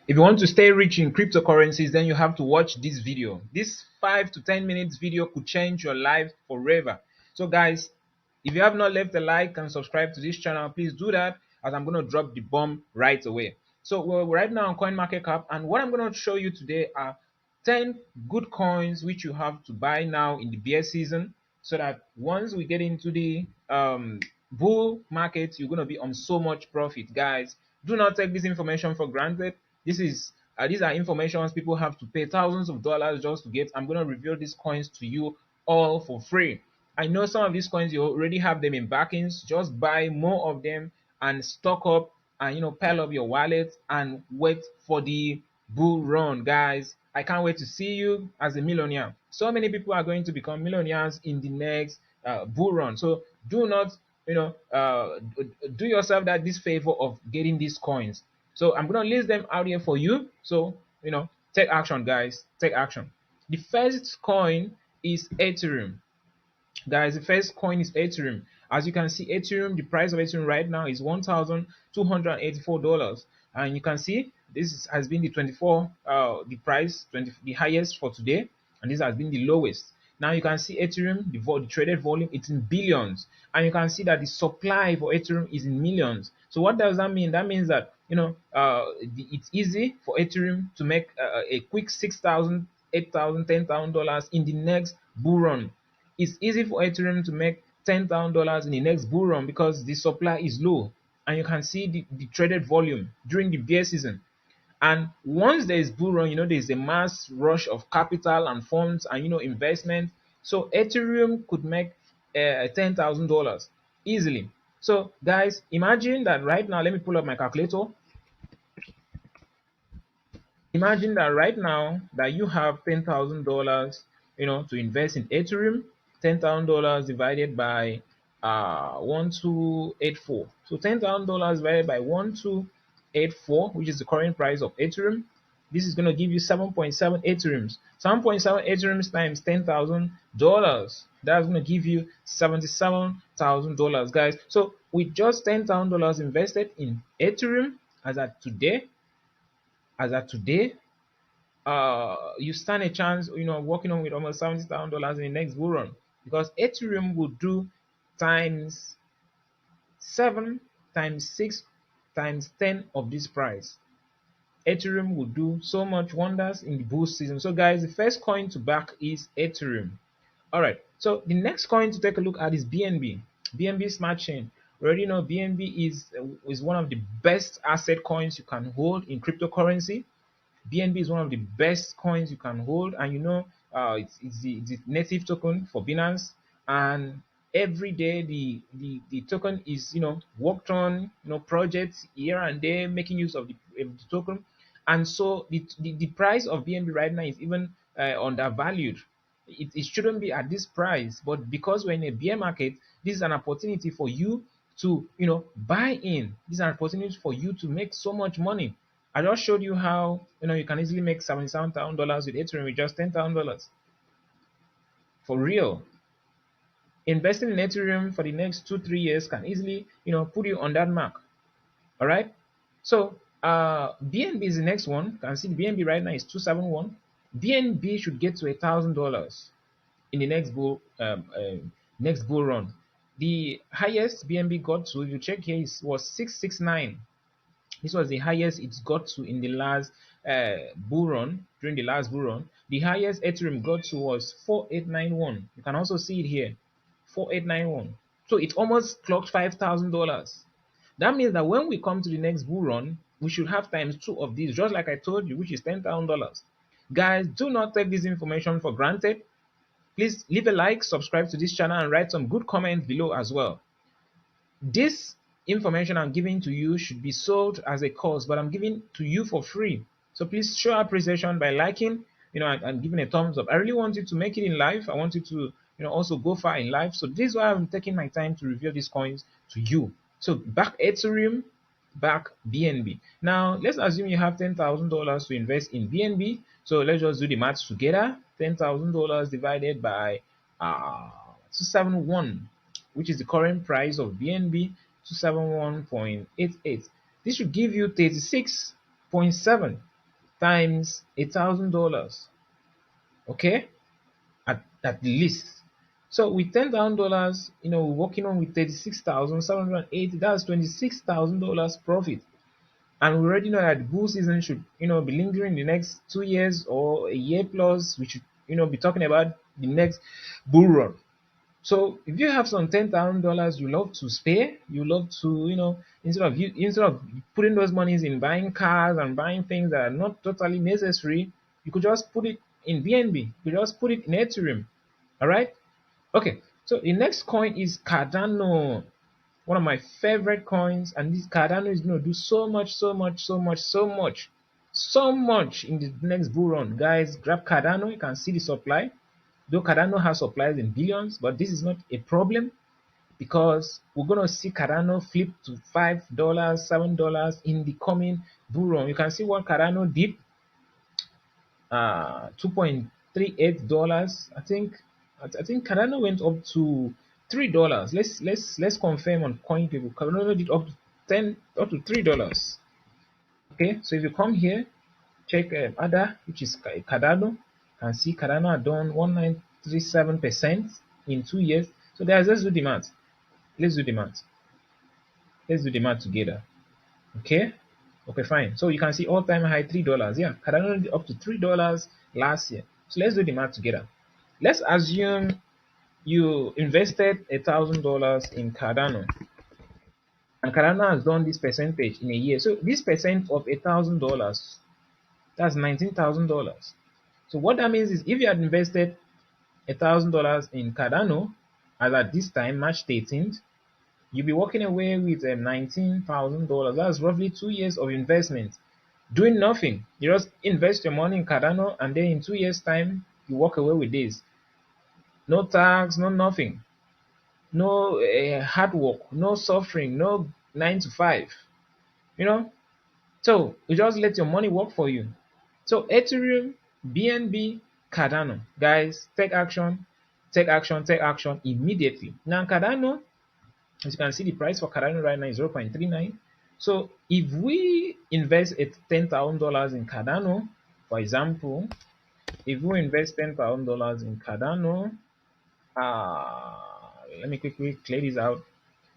If you want to stay rich in cryptocurrencies, then you have to watch this video. This 5 to 10 minutes video could change your life forever. So guys, if you have not left a like and subscribe to this channel, please do that, as I'm going to drop the bomb right away. So we're right now on CoinMarketCap, and what I'm going to show you today are 10 good coins which you have to buy now in the bear season, so that once we get into the bull market, you're going to be on so much profit. Guys, do not take this information for granted. These are informations people have to pay thousands of dollars just to get. I'm going to reveal these coins to you all for free. I know some of these coins you already have them in backings. Just buy more of them and stock up, and pile up your wallet and wait for the bull run. Guys, I can't wait to see you as a millionaire. So many people are going to become millionaires in the next bull run. So do not do yourself this favor of getting these coins. So I'm going to list them out here for you. So take action, guys. Take action. The first coin is Ethereum. Guys, the first coin is Ethereum. As you can see, Ethereum, the price of Ethereum right now is $1,284, and you can see this has been the 24 the price 20, the highest for today, and this has been the lowest. Now you can see Ethereum, the traded volume, it's in billions, and you can see that the supply for Ethereum is in millions. So what does that mean? That means that it's easy for Ethereum to make a quick $6,000, $8,000, $10,000 in the next bull run. It's easy for Ethereum to make $10,000 in the next bull run because the supply is low, and you can see the traded volume during the bear season. And once there is bull run, there's a mass rush of capital and funds and investment. So Ethereum could make $10,000 easily. So guys, imagine that right now. Let me pull up my calculator. Imagine that right now that you have $10,000, to invest in Ethereum. $10,000 divided by 1284. So $10,000 divided by 1284, which is the current price of Ethereum. This is going to give you 7.7 Ethereums. 7.7 Ethereums times $10,000. That's going to give you $77,000, guys. So with just $10,000 invested in Ethereum as at today, you stand a chance, working on with almost $70,000 in the next bull run, because Ethereum will do times 7 times 6 times 10 of this price. Ethereum will do so much wonders in the bull season. So guys, the first coin to back is Ethereum. All right, so the next coin to take a look at is BNB. BNB Smart Chain. We already know BNB is one of the best asset coins you can hold in cryptocurrency. BNB is one of the best coins you can hold, and it's the native token for Binance. And every day the token is worked on, projects here and there making use of the token. And so the price of BNB right now is even undervalued. It shouldn't be at this price, but because we're in a bear market, this is an opportunity for you to buy in. This is an opportunity for you to make so much money. I just showed you how you can easily make $77,000 with Ethereum with just $10,000. For real. Investing in Ethereum for the next 2-3 years can easily put you on that mark. All right. So BNB is the next one. You can see the BNB right now is 271. BNB should get to $1,000 in the next bull run. The highest BNB got to, if you check here, was 669. This was the highest it's got to in the last bull run. During the last bull run, the highest Ethereum got to was 4891. You can also see it here, 4891. So it almost clocked $5,000. That means that when we come to the next bull run, we should have times 2 of these, just like I told you, which is $10,000. Guys, do not take this information for granted. Please leave a like, subscribe to this channel, and write some good comments below as well. This information I'm giving to you should be sold as a course, but I'm giving to you for free. So please show appreciation by liking, and giving a thumbs up. I really want you to make it in life. I want you to, also go far in life. So this is why I'm taking my time to reveal these coins to you. So back Ethereum, back BNB. Now let's assume you have $10,000 to invest in BNB. So let's just do the maths together. $10,000 divided by 271, which is the current price of BNB, 271.88. This should give you 36.7. times $1,000. Okay, at least. So with $10,000, we're working on with 36,780. That's $26,000 profit. And we already know that the bull season should, be lingering the next 2 years or a year plus. We should, be talking about the next bull run. So if you have some $10,000, you love to spare, you love to, instead of putting those monies in buying cars and buying things that are not totally necessary, you could just put it in BNB. You could just put it in Ethereum. All right. Okay. So the next coin is Cardano, one of my favorite coins, and this Cardano is going to do so much, so much, so much, so much, so much in the next bull run. Guys, grab Cardano. You can see the supply. Though Cardano has supplies in billions, but this is not a problem because we're going to see Cardano flip to $5, $7 in the coming bull run. You can see what Cardano did, $2.38. I think Cardano went up to $3. Let's confirm on coin people. Cardano did up to $3. Okay, so if you come here, check ADA, which is Cardano. You can see Cardano had done 1937% in 2 years. So let's do the math. Let's do the math. Let's do the math together. Okay. Okay, fine. So you can see all-time high $3. Yeah, Cardano did up to $3 last year. So let's do the math together. Let's assume you invested $1,000 in Cardano, and Cardano has done this percentage in a year. So this percent of $1,000, that's $19,000. So what that means is if you had invested $1,000 in Cardano as at this time, March 13th, you'll be walking away with $19,000. That's roughly 2 years of investment. Doing nothing. You just invest your money in Cardano, and then in 2 years' time, you walk away with this. No tax, no nothing. No hard work, no suffering, no 9 to 5. You know? So you just let your money work for you. So Ethereum, BNB, Cardano. Guys, take action, take action, take action immediately. Now Cardano, as you can see, the price for Cardano right now is 0.39. So if we invest at $10,000 in Cardano, for example, if we invest $10,000 in Cardano, let me quickly clear this out.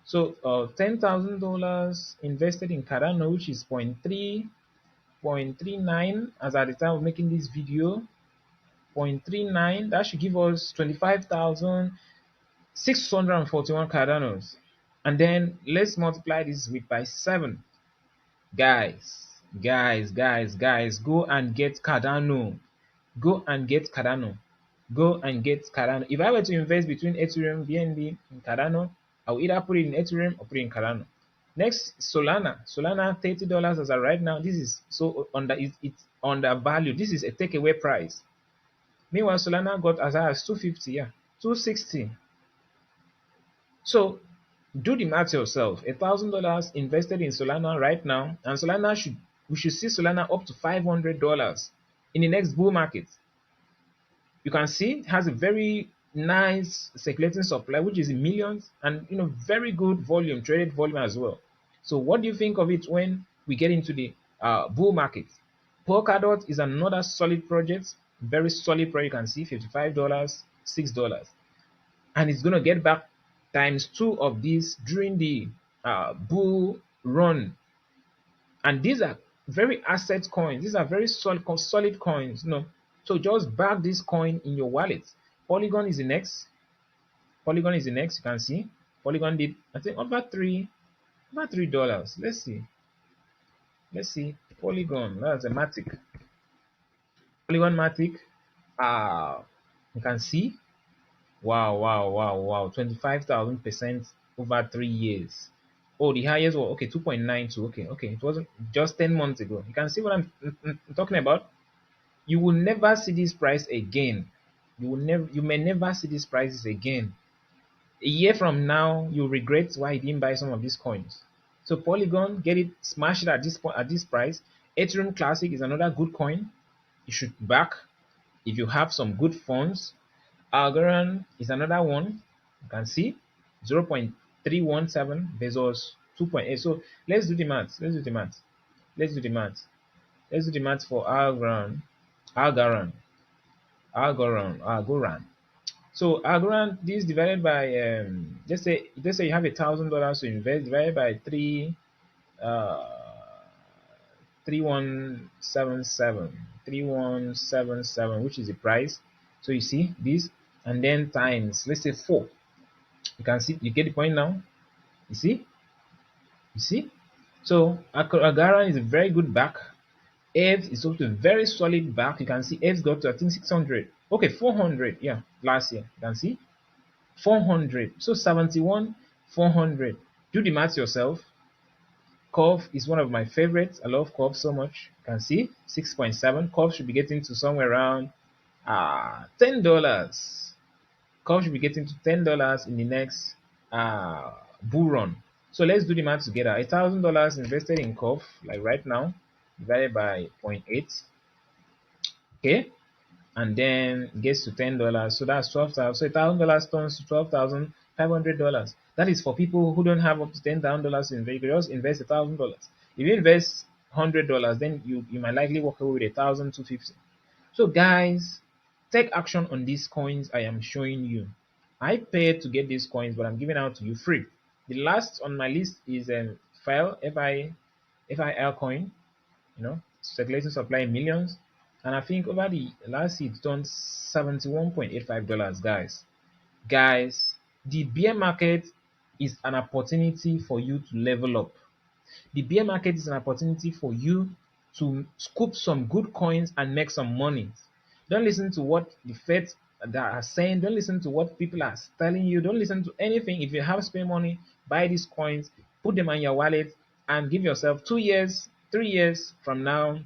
So $10,000 invested in Cardano, which is 0.39 as at the time of making this video, 0.39, that should give us 25,641 Cardanos. And then let's multiply this with by 7. Guys, go and get Cardano. Go and get Cardano. Go and get Cardano. If I were to invest between Ethereum, BNB, and Cardano, I will either put it in Ethereum or put it in Cardano. Next, Solana. Solana, $30 as of right now. This is so under it's undervalued. This is a takeaway price. Meanwhile, Solana got as high as 250, yeah, 260. So do the math yourself. $1,000 invested in Solana right now, and we should see Solana up to $500 in the next bull market. You can see it has a very nice circulating supply, which is in millions, and very good volume, traded volume as well. So what do you think of it when we get into the bull market? Polkadot is another solid project, very solid project. You can see $55, $6, and it's going to get back times 2 of this during the bull run. And these are very asset coins. These are very solid coins. So just bag this coin in your wallet. Polygon is the next. Polygon is the next. You can see Polygon did, I think, about $3. Let's see. Polygon. That's a Matic. Polygon Matic. You can see. Wow. 25,000% over 3 years. Oh, the highest was okay, 2.92. Okay. It wasn't just 10 months ago. You can see what I'm talking about. You will never see this price again. You may never see these prices again. A year from now, you'll regret why you didn't buy some of these coins. So Polygon, get it, smash it at this point, at this price. Ethereum Classic is another good coin. You should back if you have some good funds. Algorand is another one. You can see 0.317 versus 2.8. So let's do the math. Let's do the math for Algorand. Algorand. Algorand. So Algorand, this divided by let's say you have $1,000 to invest, divided by uh 3177, which is the price. So you see this, and then times, let's say 4. You can see, you get the point now. You see, you see. So Agara is a very good back. Aves is also a very solid back. You can see Aves got to, I think, 600. Okay, 400. Yeah, last year. You can see 400. So 71, 400. Do the math yourself. Curve is one of my favorites. I love Curve so much. You can see 6.7. Curve should be getting to somewhere around $10. Curve should be getting to $10 in the next bull run. So let's do the math together. $1,000 invested in Curve, like right now, divided by zero point 0.8. Okay, and then it gets to $10. So that's 12,000. So $1,000 turns to $12,500. That is for people who don't have up to $10,000 to invest. You just invest $1,000. If you invest $100, then you might likely walk away with 1,250. So guys, take action on these coins I am showing you. I paid to get these coins, but I'm giving out to you free. The last on my list is file FIL coin, circulating supply in millions. And I think over the last year, it's done $71.85, guys. Guys, the bear market is an opportunity for you to level up. The bear market is an opportunity for you to scoop some good coins and make some money. Don't listen to what the Fed that are saying. Don't listen to what people are telling you. Don't listen to anything. If you have spare money, buy these coins, put them in your wallet, and give yourself 2 years, 3 years from now,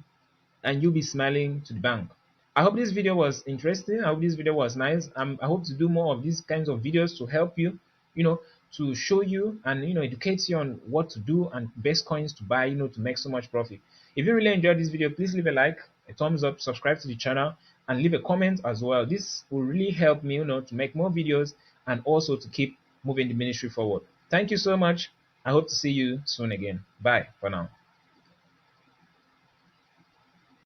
and you'll be smiling to the bank. I hope this video was interesting. I hope this video was nice. I hope to do more of these kinds of videos to help you, to show you and educate you on what to do and best coins to buy, to make so much profit. If you really enjoyed this video, please leave a like, a thumbs up, subscribe to the channel, and leave a comment as well. This will really help me, to make more videos and also to keep moving the ministry forward. Thank you so much. I hope to see you soon again. Bye for now.